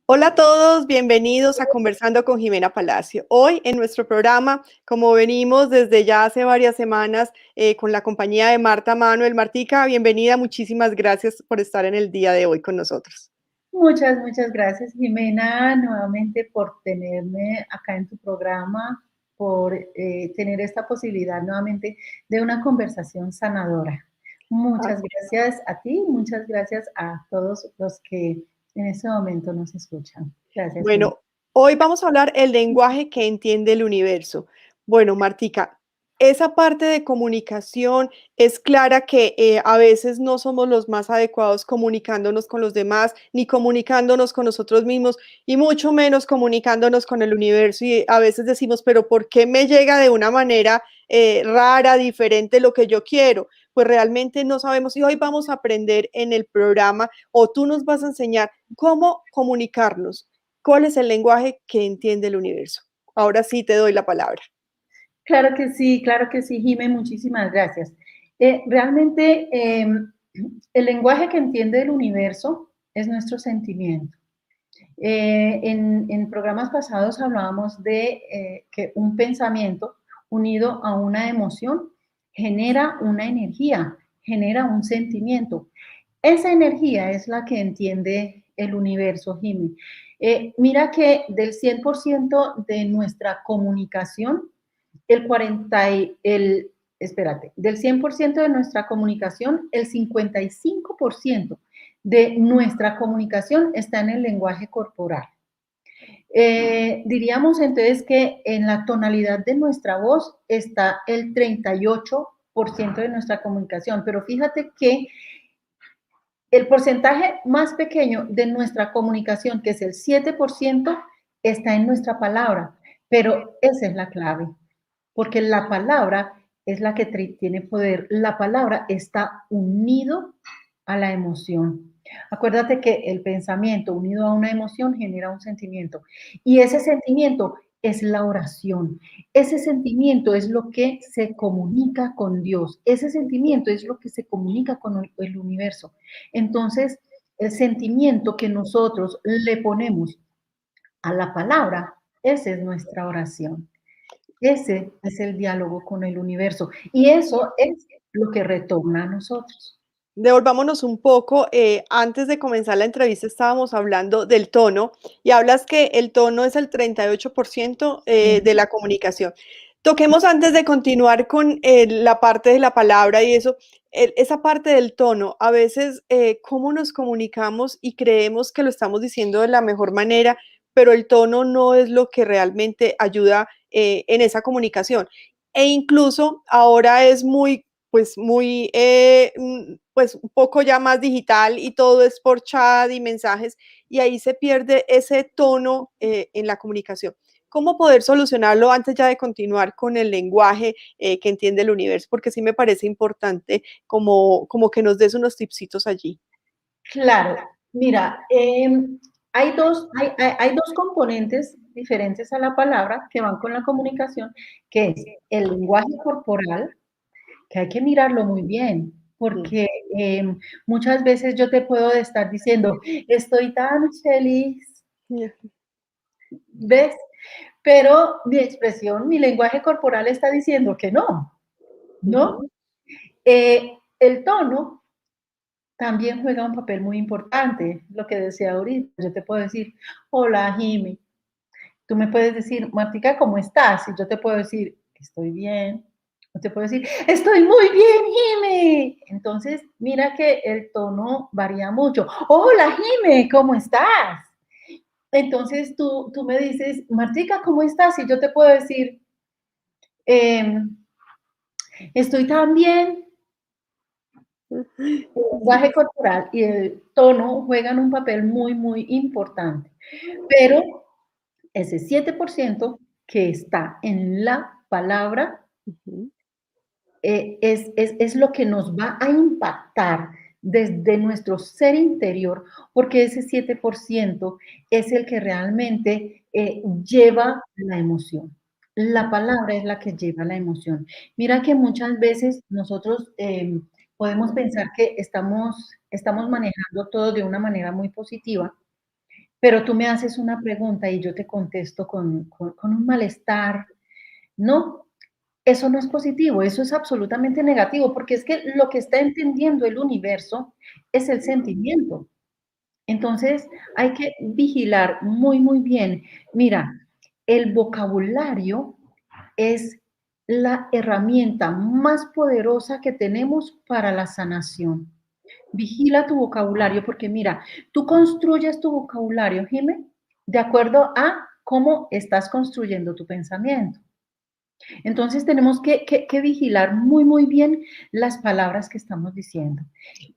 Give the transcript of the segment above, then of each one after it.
Hola a todos, bienvenidos a Conversando con Jimena Palacio. Hoy en nuestro programa, como venimos desde ya hace varias semanas con la compañía de Marta Manuel. Martica, bienvenida, muchísimas gracias por estar en el día de hoy con nosotros. Muchas gracias, Jimena, nuevamente por tenerme acá en tu programa, por tener esta posibilidad nuevamente de una conversación sanadora. Ah, Muchas gracias a ti, muchas gracias a todos los que en este momento nos escuchan. Gracias, Jimena. Bueno, hoy vamos a hablar el lenguaje que entiende el universo. Bueno, Martica, esa parte de comunicación es clara que a veces no somos los más adecuados comunicándonos con los demás, ni comunicándonos con nosotros mismos, y mucho menos comunicándonos con el universo. Y a veces decimos, pero ¿por qué me llega de una manera rara, diferente lo que yo quiero? Pues realmente no sabemos. Y hoy vamos a aprender en el programa, o tú nos vas a enseñar cómo comunicarnos. ¿Cuál es el lenguaje que entiende el universo? Ahora sí te doy la palabra. Claro que sí, Jimé, muchísimas gracias. Realmente el lenguaje que entiende el universo es nuestro sentimiento. En programas pasados hablábamos de que un pensamiento unido a una emoción genera una energía, genera un sentimiento. Esa energía es la que entiende el universo, Jimmy. Mira que del 100% de nuestra comunicación, el 40 y el, espérate, del 100% de nuestra comunicación, el 55% de nuestra comunicación está en el lenguaje corporal. Diríamos entonces que en la tonalidad de nuestra voz está el 38% de nuestra comunicación, pero fíjate que el porcentaje más pequeño de nuestra comunicación, que es el 7%, está en nuestra palabra, pero esa es la clave, porque la palabra es la que tiene poder. La palabra está unido a la emoción. Acuérdate que el pensamiento unido a una emoción genera un sentimiento y ese sentimiento es la oración. Ese sentimiento es lo que se comunica con Dios. Ese sentimiento es lo que se comunica con el universo. Entonces, el sentimiento que nosotros le ponemos a la palabra, esa es nuestra oración. Ese es el diálogo con el universo y eso es lo que retorna a nosotros. Devolvámonos un poco. Antes de comenzar la entrevista estábamos hablando del tono y hablas que el tono es el 38% de la comunicación. Toquemos antes de continuar con la parte de la palabra y eso, esa parte del tono. A veces, cómo nos comunicamos y creemos que lo estamos diciendo de la mejor manera, pero el tono no es lo que realmente ayuda en esa comunicación. E incluso ahora es muy pues muy, pues un poco ya más digital y todo es por chat y mensajes y ahí se pierde ese tono en la comunicación. ¿Cómo poder solucionarlo antes ya de continuar con el lenguaje que entiende el universo? Porque sí me parece importante como que nos des unos tipsitos allí. Claro, mira, hay dos componentes diferentes a la palabra que van con la comunicación, que es el lenguaje corporal, que hay que mirarlo muy bien, Mm. porque muchas veces yo te puedo estar diciendo, estoy tan feliz, Yeah. ¿ves? Pero mi expresión, mi lenguaje corporal está diciendo que no, ¿no? Ujú. El tono también juega un papel muy importante, lo que decía ahorita. Yo te puedo decir, hola, Jimmy. Tú me puedes decir, Martica, ¿cómo estás? Y yo te puedo decir, estoy bien. O te puedo decir, estoy muy bien, Jimmy. Entonces, mira que el tono varía mucho. Hola, Jimmy, ¿cómo estás? Entonces, tú me dices, Martica, ¿cómo estás? Y yo te puedo decir, eh, estoy tan bien. El lenguaje corporal y el tono juegan un papel muy importante, pero ese 7% que está en la palabra Ujú. es lo que nos va a impactar desde nuestro ser interior, porque ese 7% es el que realmente lleva la emoción. La palabra es la que lleva la emoción. Mira que muchas veces nosotros podemos pensar que estamos manejando todo de una manera muy positiva, pero tú me haces una pregunta y yo te contesto con un malestar. No, eso no es positivo, eso es absolutamente negativo, porque es que lo que está entendiendo el universo es el sentimiento. Entonces, hay que vigilar muy, muy bien. Mira, el vocabulario es la herramienta más poderosa que tenemos para la sanación. Vigila tu vocabulario porque mira, tú construyes tu vocabulario, Jimé, de acuerdo a cómo estás construyendo tu pensamiento. Entonces tenemos que vigilar muy, muy bien las palabras que estamos diciendo.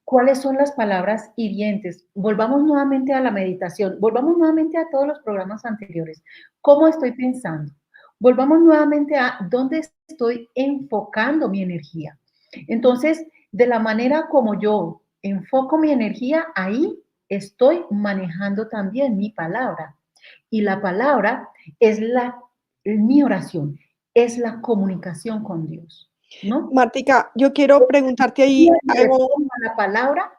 ¿Cuáles son las palabras hirientes? Volvamos nuevamente a la meditación, volvamos nuevamente a todos los programas anteriores. ¿Cómo estoy pensando? Volvamos nuevamente a dónde estoy enfocando mi energía. Entonces, de la manera como yo enfoco mi energía, ahí estoy manejando también mi palabra. Y la palabra es mi oración, es la comunicación con Dios, ¿no? Martica, yo quiero preguntarte Y ahí en algo. respuesta a la palabra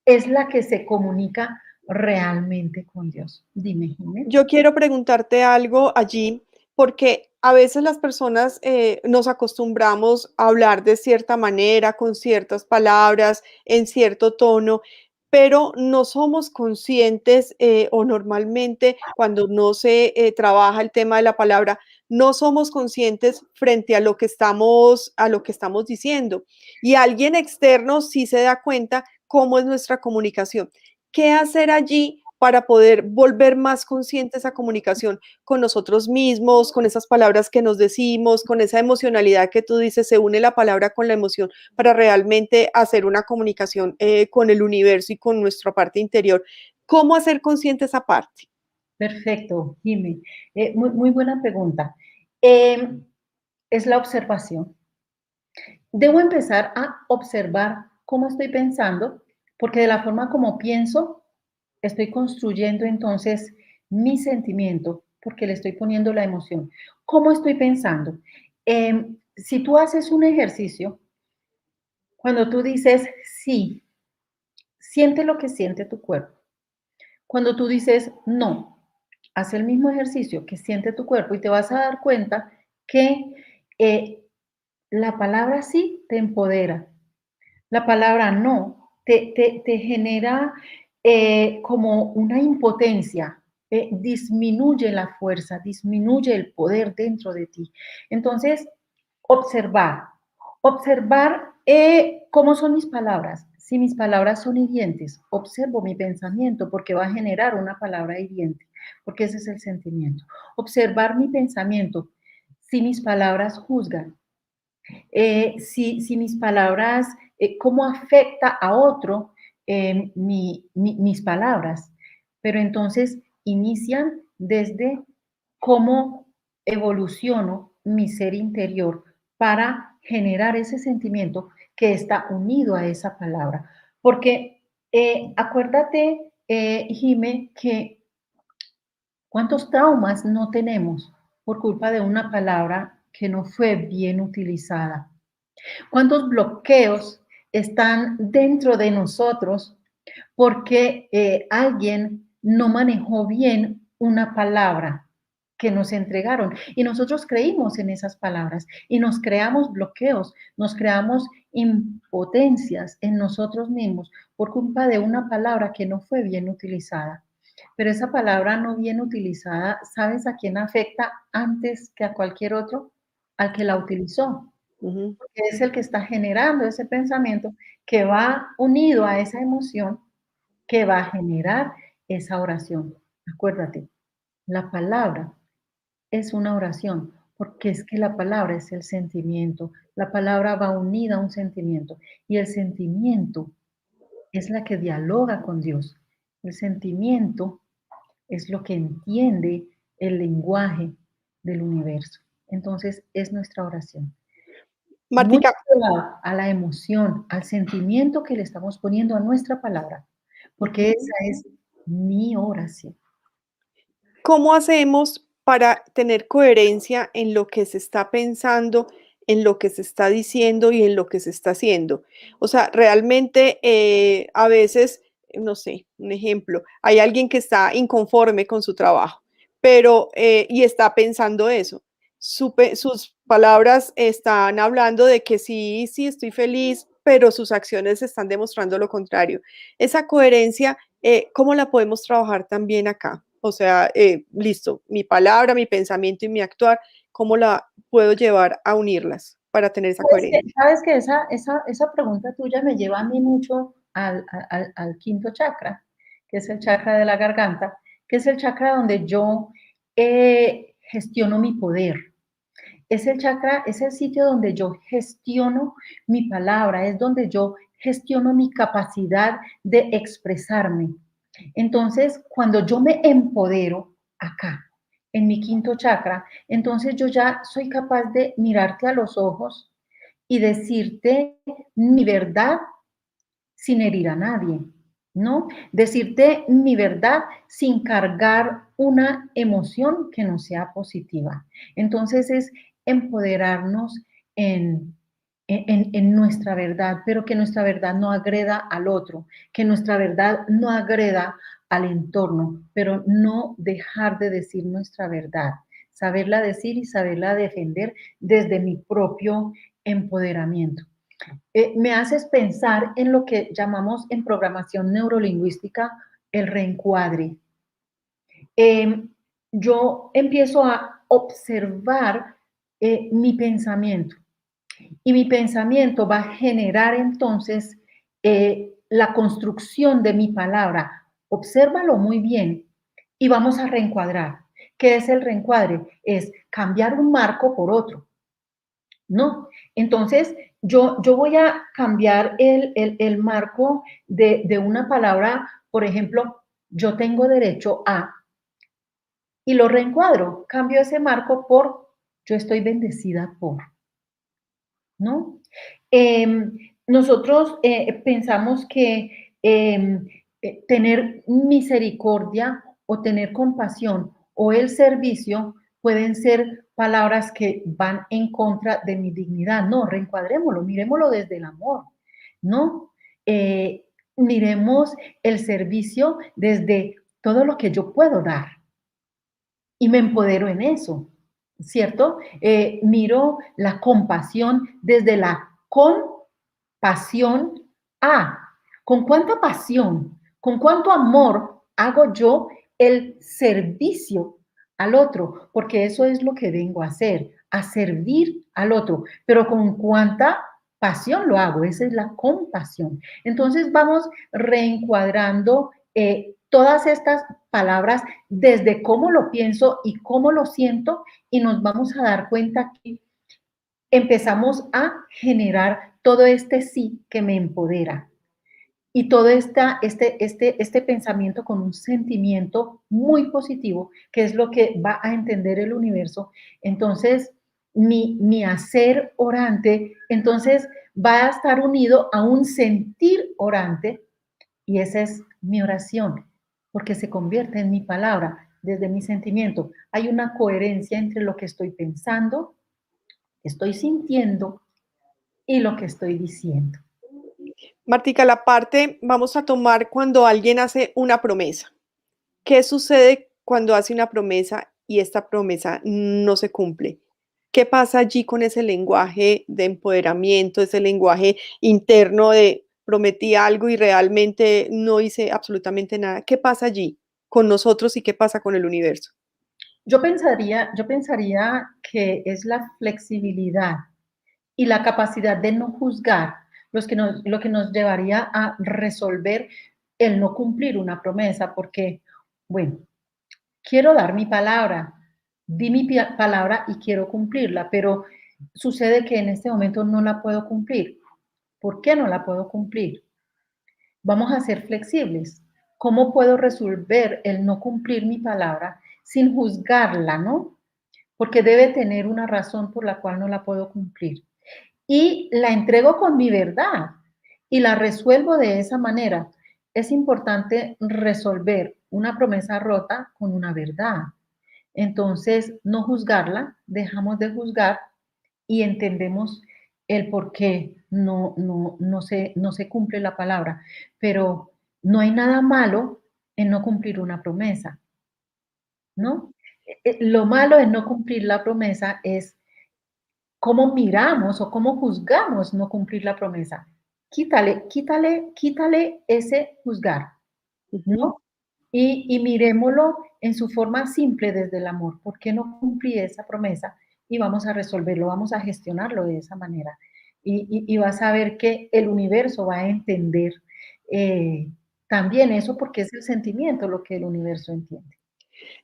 es la que se comunica realmente con Dios. Dime, Jiménez. Yo quiero preguntarte algo allí, porque a veces las personas nos acostumbramos a hablar de cierta manera, con ciertas palabras, en cierto tono, pero no somos conscientes o normalmente cuando no se trabaja el tema de la palabra, no somos conscientes frente a lo que estamos diciendo. Y alguien externo sí se da cuenta cómo es nuestra comunicación. ¿Qué hacer allí para poder volver más consciente esa comunicación con nosotros mismos, con esas palabras que nos decimos, con esa emocionalidad que tú dices, se une la palabra con la emoción para realmente hacer una comunicación con el universo y con nuestra parte interior? ¿Cómo hacer consciente esa parte? Perfecto, Jimmy. Muy, muy buena pregunta. Eh, es la observación. Debo empezar a observar cómo estoy pensando, porque de la forma como pienso, estoy construyendo entonces mi sentimiento, porque le estoy poniendo la emoción. ¿Cómo estoy pensando? Si tú haces un ejercicio, cuando tú dices sí, siente lo que siente tu cuerpo. Cuando tú dices no, haz el mismo ejercicio que siente tu cuerpo y te vas a dar cuenta que la palabra sí te empodera, la palabra no te genera como una impotencia, disminuye la fuerza, disminuye el poder dentro de ti. Entonces, observar, observar cómo son mis palabras. Si mis palabras son hirientes, observo mi pensamiento porque va a generar una palabra hiriente, porque ese es el sentimiento. Observar mi pensamiento. Si mis palabras juzgan, si mis palabras, cómo afecta a otro mis palabras. Pero entonces inician desde cómo evoluciono mi ser interior para generar ese sentimiento que está unido a esa palabra. Porque acuérdate, Jime, que cuántos traumas no tenemos por culpa de una palabra que no fue bien utilizada. ¿Cuántos bloqueos están dentro de nosotros porque alguien no manejó bien una palabra que nos entregaron? Y nosotros creímos en esas palabras y nos creamos bloqueos, nos creamos impotencias en nosotros mismos por culpa de una palabra que no fue bien utilizada. Pero esa palabra no bien utilizada, ¿sabes a quién afecta antes que a cualquier otro? Al que la utilizó, Ujú. que es el que está generando ese pensamiento que va unido a esa emoción que va a generar esa oración. Acuérdate, la palabra es una oración, porque es que la palabra es el sentimiento. La palabra va unida a un sentimiento y el sentimiento es la que dialoga con Dios. El sentimiento es lo que entiende el lenguaje del universo. Entonces es nuestra oración. Muy Martica, pegado a la emoción, al sentimiento que le estamos poniendo a nuestra palabra, porque esa es mi oración. ¿cómo hacemos para tener coherencia en lo que se está pensando, en lo que se está diciendo y en lo que se está haciendo? O sea, realmente a veces no sé, un ejemplo, hay alguien que está inconforme con su trabajo, pero, y está pensando eso. Sus palabras están hablando de que sí, sí, estoy feliz, pero sus acciones están demostrando lo contrario. Esa coherencia, ¿cómo la podemos trabajar también acá? O sea, listo, mi palabra, mi pensamiento y mi actuar, ¿cómo la puedo llevar a unirlas para tener esa coherencia? Sabes que esa pregunta tuya me lleva a mí mucho al quinto chakra, que es el chakra de la garganta, que es el chakra donde yo gestiono mi poder. Es el chakra, es el sitio donde yo gestiono mi palabra, es donde yo gestiono mi capacidad de expresarme. Entonces, cuando yo me empodero acá, en mi quinto chakra, entonces yo ya soy capaz de mirarte a los ojos y decirte mi verdad sin herir a nadie, ¿no? Decirte mi verdad sin cargar una emoción que no sea positiva. Entonces es empoderarnos en, en nuestra verdad, pero que nuestra verdad no agreda al otro, que nuestra verdad no agreda al entorno, pero no dejar de decir nuestra verdad, saberla decir y saberla defender desde mi propio empoderamiento. Me haces pensar en lo que llamamos en programación neurolingüística el reencuadre. Eh, yo empiezo a observar mi pensamiento y mi pensamiento va a generar entonces la construcción de mi palabra. Obsérvalo muy bien y vamos a reencuadrar. ¿Qué es el reencuadre? Es cambiar un marco por otro. ¿No? Entonces, yo voy a cambiar el marco de una palabra, por ejemplo, yo tengo derecho a, y lo reencuadro, cambio ese marco por yo estoy bendecida por, ¿no? Eh, nosotros pensamos que tener misericordia o tener compasión o el servicio pueden ser palabras que van en contra de mi dignidad. No, reencuadrémoslo, miremoslo desde el amor, ¿no? Miremos el servicio desde todo lo que yo puedo dar y me empodero en eso, ¿cierto? Miro la compasión desde la compasión a con cuánta pasión, con cuánto amor hago yo el servicio al otro, porque eso es lo que vengo a servir al otro, pero con cuánta pasión lo hago, esa es la compasión. Entonces vamos reencuadrando todas estas palabras desde cómo lo pienso y cómo lo siento y nos vamos a dar cuenta que empezamos a generar todo este sí que me empodera y todo este pensamiento con un sentimiento muy positivo, que es lo que va a entender el universo. Entonces, mi hacer orante, entonces va a estar unido a un sentir orante y esa es mi oración, porque se convierte en mi palabra, desde mi sentimiento. Hay una coherencia entre lo que estoy pensando, estoy sintiendo y lo que estoy diciendo. Martica, la parte, vamos a tomar cuando alguien hace una promesa. ¿Qué sucede cuando hace una promesa y esta promesa no se cumple? ¿Qué pasa allí con ese lenguaje de empoderamiento, ese lenguaje interno de prometí algo y realmente no hice absolutamente nada? ¿Qué pasa allí con nosotros y qué pasa con el universo? Yo pensaría que es la flexibilidad y la capacidad de no juzgar lo que nos llevaría a resolver el no cumplir una promesa, porque, bueno, quiero dar mi palabra, di mi palabra y quiero cumplirla, pero sucede que en este momento no la puedo cumplir. ¿Por qué no la puedo cumplir? Vamos a ser flexibles. ¿Cómo puedo resolver el no cumplir mi palabra sin juzgarla, no? Porque debe tener una razón por la cual no la puedo cumplir. Y la entrego con mi verdad y la resuelvo de esa manera. Es importante resolver una promesa rota con una verdad. Entonces, no juzgarla, dejamos de juzgar y entendemos el por qué no se cumple la palabra. Pero no hay nada malo en no cumplir una promesa, ¿no? Lo malo en no cumplir la promesa es cómo miramos o cómo juzgamos no cumplir la promesa. Quítale ese juzgar, Ujú. ¿no? Y miremoslo en su forma simple desde el amor. ¿Por qué no cumplí esa promesa? Y vamos a resolverlo, vamos a gestionarlo de esa manera. Y vas a ver que el universo va a entender eh, también eso porque es el sentimiento lo que el universo entiende.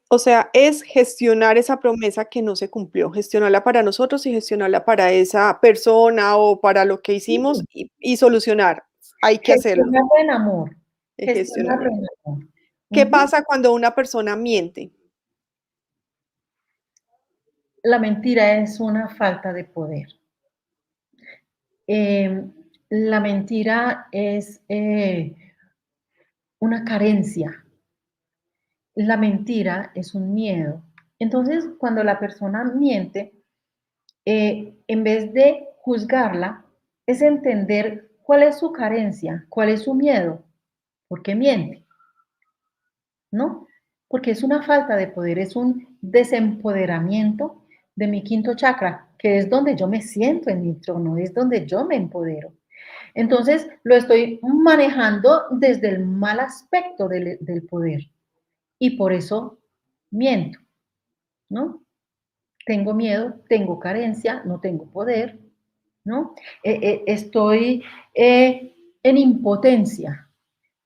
O sea, es gestionar esa promesa que no se cumplió, gestionarla para nosotros y gestionarla para esa persona o para lo que hicimos Sí, y solucionar. Hay que hacerlo, gestionarlo en amor, gestionarlo. gestionarlo en amor. ¿Qué Ujú. pasa cuando una persona miente? La mentira es una falta de poder. La mentira es una carencia. La mentira es un miedo. Entonces, cuando la persona miente, en vez de juzgarla, es entender cuál es su carencia, cuál es su miedo, por qué miente, ¿no? Porque es una falta de poder, es un desempoderamiento de mi quinto chakra, que es donde yo me siento en mi trono, es donde yo me empodero. Entonces, lo estoy manejando desde el mal aspecto del poder y por eso miento, ¿no? Tengo miedo, tengo carencia, no tengo poder, ¿no? Estoy en impotencia.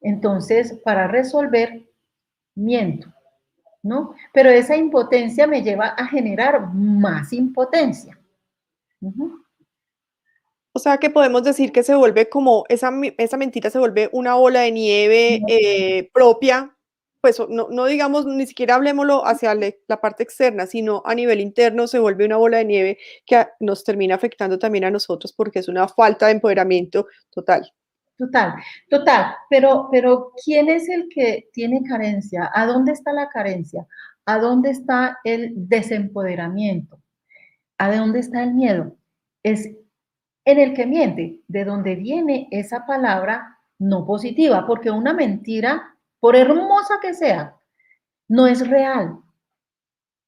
Entonces, para resolver, miento, ¿no? Pero esa impotencia me lleva a generar más impotencia. Ujú. O sea, que podemos decir que se vuelve como esa mentira se vuelve una bola de nieve, propia, pues, no digamos, ni siquiera hablemoslo hacia la parte externa, sino a nivel interno se vuelve una bola de nieve que nos termina afectando también a nosotros, porque es una falta de empoderamiento total. Total, total, pero ¿quién es el que tiene carencia? ¿A dónde está la carencia? ¿A dónde está el desempoderamiento? ¿A dónde está el miedo? Es en el que miente, de donde viene esa palabra no positiva, porque una mentira, por hermosa que sea, no es real,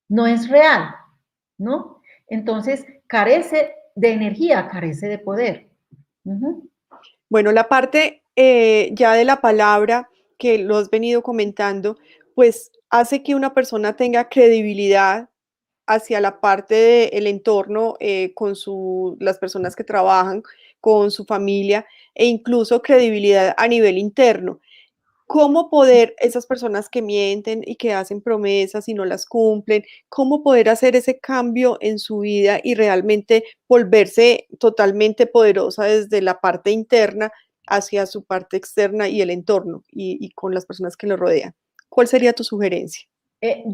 no es real, ¿no? Entonces, carece de energía, carece de poder. Ujú. Bueno, la parte, ya de la palabra que lo has venido comentando, pues, hace que una persona tenga credibilidad hacia la parte del entorno, con las personas que trabajan, con su familia e incluso credibilidad a nivel interno. ¿Cómo poder esas personas que mienten y que hacen promesas y no las cumplen, cómo poder hacer ese cambio en su vida y realmente volverse totalmente poderosa desde la parte interna hacia su parte externa y el entorno y con las personas que lo rodean? ¿Cuál sería tu sugerencia?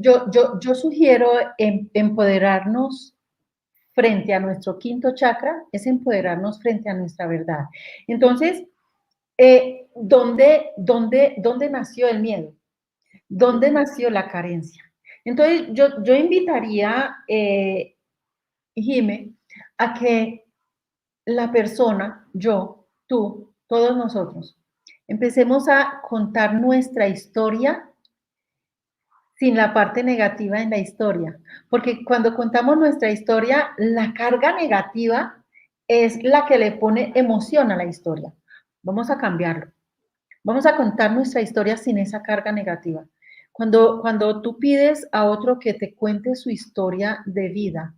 Yo sugiero empoderarnos frente a nuestro quinto chakra, es empoderarnos frente a nuestra verdad. Entonces, ¿dónde nació el miedo? ¿Dónde nació la carencia? Entonces, yo invitaría, Jime, a que la persona, yo, tú, todos nosotros, empecemos a contar nuestra historia sin la parte negativa en la historia, porque cuando contamos nuestra historia, la carga negativa es la que le pone emoción a la historia. Vamos a cambiarlo. Vamos a contar nuestra historia sin esa carga negativa. Cuando tú pides a otro que te cuente su historia de vida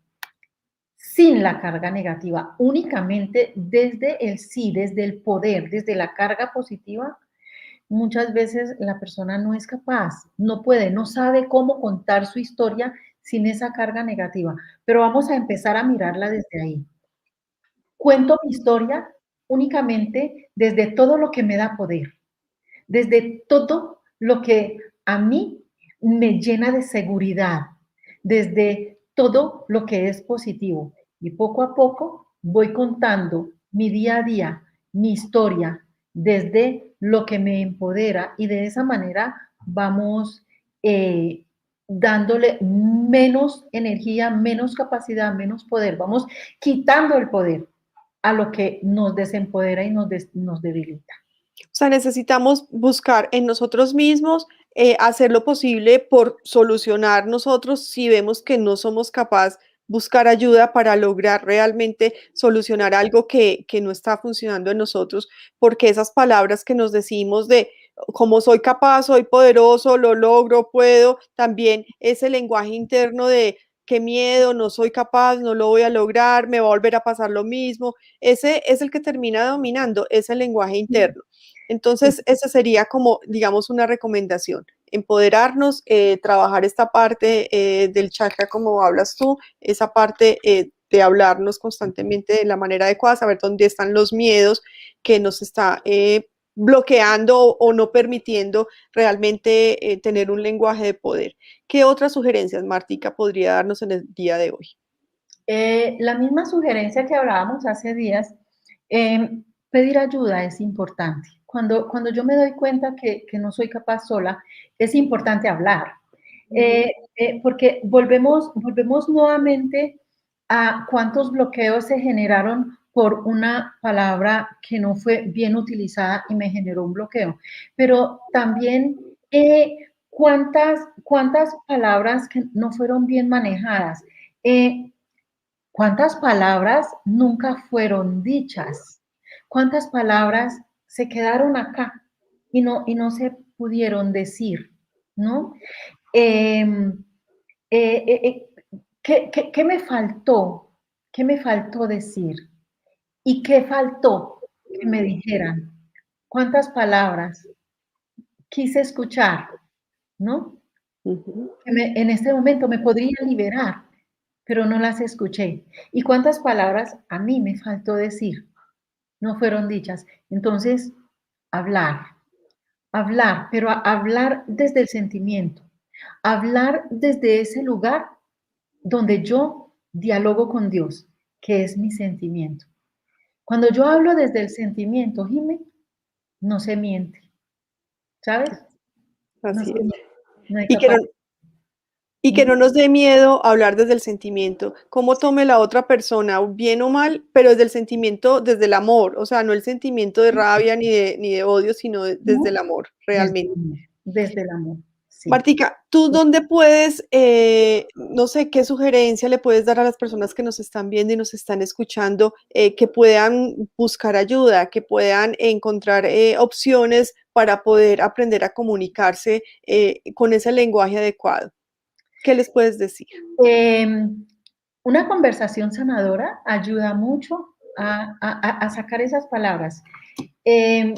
sin la carga negativa, únicamente desde el sí, desde el poder, desde la carga positiva, muchas veces la persona no es capaz, no puede, no sabe cómo contar su historia sin esa carga negativa. Pero vamos a empezar a mirarla desde ahí. Cuento mi historia únicamente desde todo lo que me da poder, desde todo lo que a mí me llena de seguridad, desde todo lo que es positivo. Y poco a poco voy contando mi día a día, mi historia, desde lo que me empodera y de esa manera vamos dándole menos energía, menos capacidad, menos poder. Vamos quitando el poder a lo que nos desempodera y nos debilita. O sea, necesitamos buscar en nosotros mismos, hacer lo posible por solucionar nosotros si vemos que no somos capaces, buscar ayuda para lograr realmente solucionar algo que no está funcionando en nosotros, porque esas palabras que nos decimos de como soy capaz, soy poderoso, lo logro, puedo, también ese lenguaje interno de qué miedo, no soy capaz, no lo voy a lograr, me va a volver a pasar lo mismo. Ese es el que termina dominando, ese lenguaje interno. Entonces, esa sería como, digamos, una recomendación. Empoderarnos, trabajar esta parte del chakra como hablas tú, esa parte de hablarnos constantemente de la manera adecuada, saber dónde están los miedos que nos está bloqueando o no permitiendo realmente tener un lenguaje de poder. ¿Qué otras sugerencias, Martica, podría darnos en el día de hoy? La misma sugerencia que hablábamos hace días, pedir ayuda es importante. Cuando yo me doy cuenta que no soy capaz sola, es importante hablar. Porque volvemos nuevamente a cuántos bloqueos se generaron por una palabra que no fue bien utilizada y me generó un bloqueo. Pero también cuántas palabras que no fueron bien manejadas. ¿Cuántas palabras nunca fueron dichas? ¿Cuántas palabras se quedaron acá y no se pudieron decir? ¿No? Em, ¿qué me faltó? ¿Qué me faltó decir? ¿Y qué faltó que me dijeran? ¿Cuántas palabras quise escuchar? ¿No? Ujú. En este momento me podría liberar, pero no las escuché. ¿Y cuántas palabras a mí me faltó decir? No fueron dichas. Entonces, hablar, hablar, pero hablar desde el sentimiento, hablar desde ese lugar donde yo dialogo con Dios, que es mi sentimiento. Cuando yo hablo desde el sentimiento, Jimé, no se miente, ¿sabes? No Así se es. miente, no hay Y que no, capacidad. y que no nos dé miedo hablar desde el sentimiento, cómo tome la otra persona, bien o mal, pero desde el sentimiento, desde el amor, o sea, no el sentimiento de rabia ni de odio, sino desde el ¿No? amor, Desde realmente. el amor, desde el amor, sí. Martica, ¿tú dónde puedes, no sé, qué sugerencia le puedes dar a las personas que nos están viendo y nos están escuchando, que puedan buscar ayuda, que puedan encontrar opciones para poder aprender a comunicarse con ese lenguaje adecuado? ¿Qué les puedes decir? Em, una conversación sanadora ayuda mucho a sacar esas palabras. Em,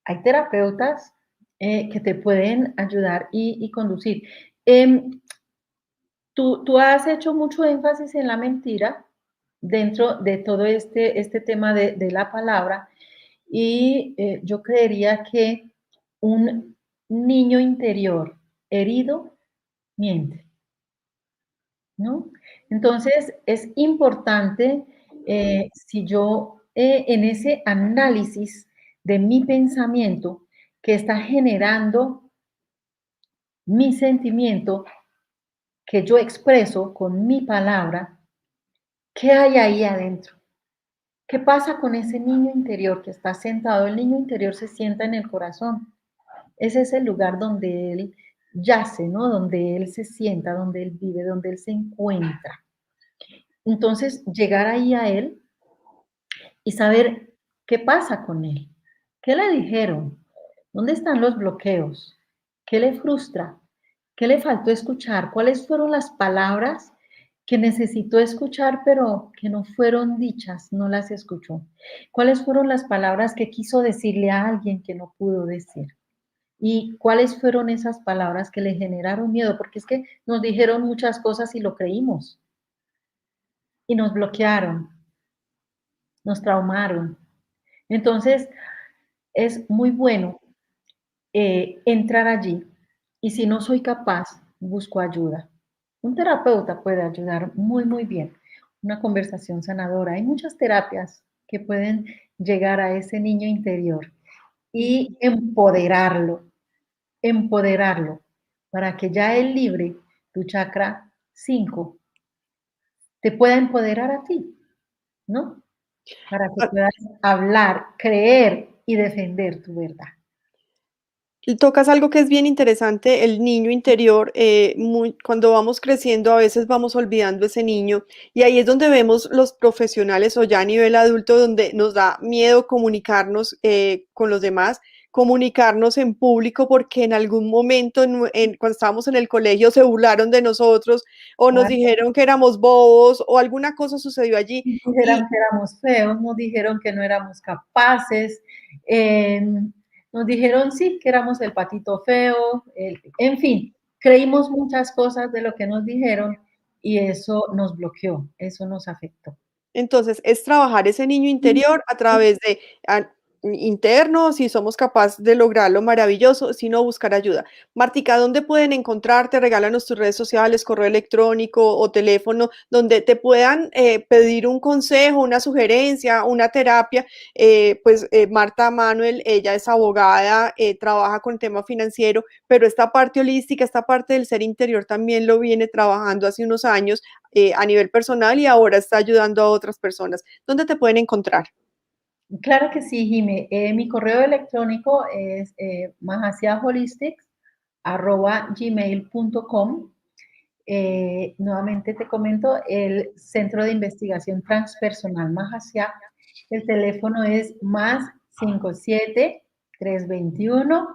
hay terapeutas que te pueden ayudar y conducir. Em, tú has hecho mucho énfasis en la mentira dentro de todo este tema de la palabra y yo creería que un niño interior herido miente, ¿no? Entonces, es importante, si yo, en ese análisis de mi pensamiento que está generando mi sentimiento, que yo expreso con mi palabra, ¿qué hay ahí adentro? ¿Qué pasa con ese niño interior que está sentado? El niño interior se sienta en el corazón. Ese es el lugar donde él yace, ¿no? Donde él se sienta, donde él vive, donde él se encuentra. Entonces, llegar ahí a él y saber qué pasa con él. ¿Qué le dijeron? ¿Dónde están los bloqueos? ¿Qué le frustra? ¿Qué le faltó escuchar? ¿Cuáles fueron las palabras que necesitó escuchar pero que no fueron dichas, no las escuchó? ¿Cuáles fueron las palabras que quiso decirle a alguien que no pudo decir? ¿Y cuáles fueron esas palabras que le generaron miedo? Porque es que nos dijeron muchas cosas y lo creímos y nos bloquearon, nos traumaron. Entonces, es muy bueno entrar allí y si no soy capaz, busco ayuda. Un terapeuta puede ayudar muy, muy bien. Una conversación sanadora. Hay muchas terapias que pueden llegar a ese niño interior y empoderarlo para que ya él libre, tu chakra 5 te pueda empoderar a ti, ¿no? Para que Ah, puedas hablar, creer y defender tu verdad. Tocas algo que es bien interesante, el niño interior. Cuando vamos creciendo, a veces vamos olvidando ese niño, y ahí es donde vemos los profesionales o ya a nivel adulto, donde nos da miedo comunicarnos con los demás, comunicarnos en público, porque en algún momento, cuando estábamos en el colegio, se burlaron de nosotros o nos dijeron que éramos bobos o alguna cosa sucedió allí. Nos dijeron que éramos feos, nos dijeron que no éramos capaces, nos dijeron sí, que éramos el patito feo, en fin, creímos muchas cosas de lo que nos dijeron y eso nos bloqueó, eso nos afectó. Entonces, es trabajar ese niño interior a través de interno, si somos capaces de lograrlo, maravilloso, si no, buscar ayuda. Martica, ¿dónde pueden encontrarte? Regálanos tus redes sociales, correo electrónico o teléfono, donde te puedan pedir un consejo, una sugerencia, una terapia. Marta Manuel, ella es abogada, trabaja con tema financiero, pero esta parte holística, esta parte del ser interior también lo viene trabajando hace unos años a nivel personal, y ahora está ayudando a otras personas. ¿Dónde te pueden encontrar? Claro que sí, Jime. Mi correo electrónico es mahasiaholistics@gmail.com. Nuevamente te comento, el Centro de Investigación Transpersonal Mahasia, el teléfono es más 57 321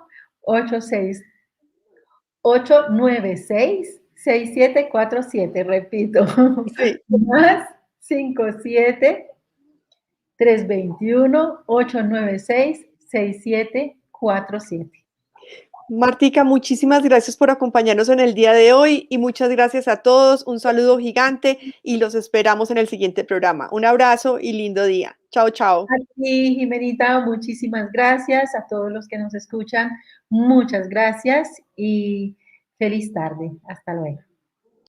896 6747, repito, Sí. más 57 321 896 6747. Martica, muchísimas gracias por acompañarnos en el día de hoy, y muchas gracias a todos. Un saludo gigante y los esperamos en el siguiente programa. Un abrazo y lindo día. Chao, chao. A ti, Jimenita, muchísimas gracias. A todos los que nos escuchan, muchas gracias y feliz tarde. Hasta luego.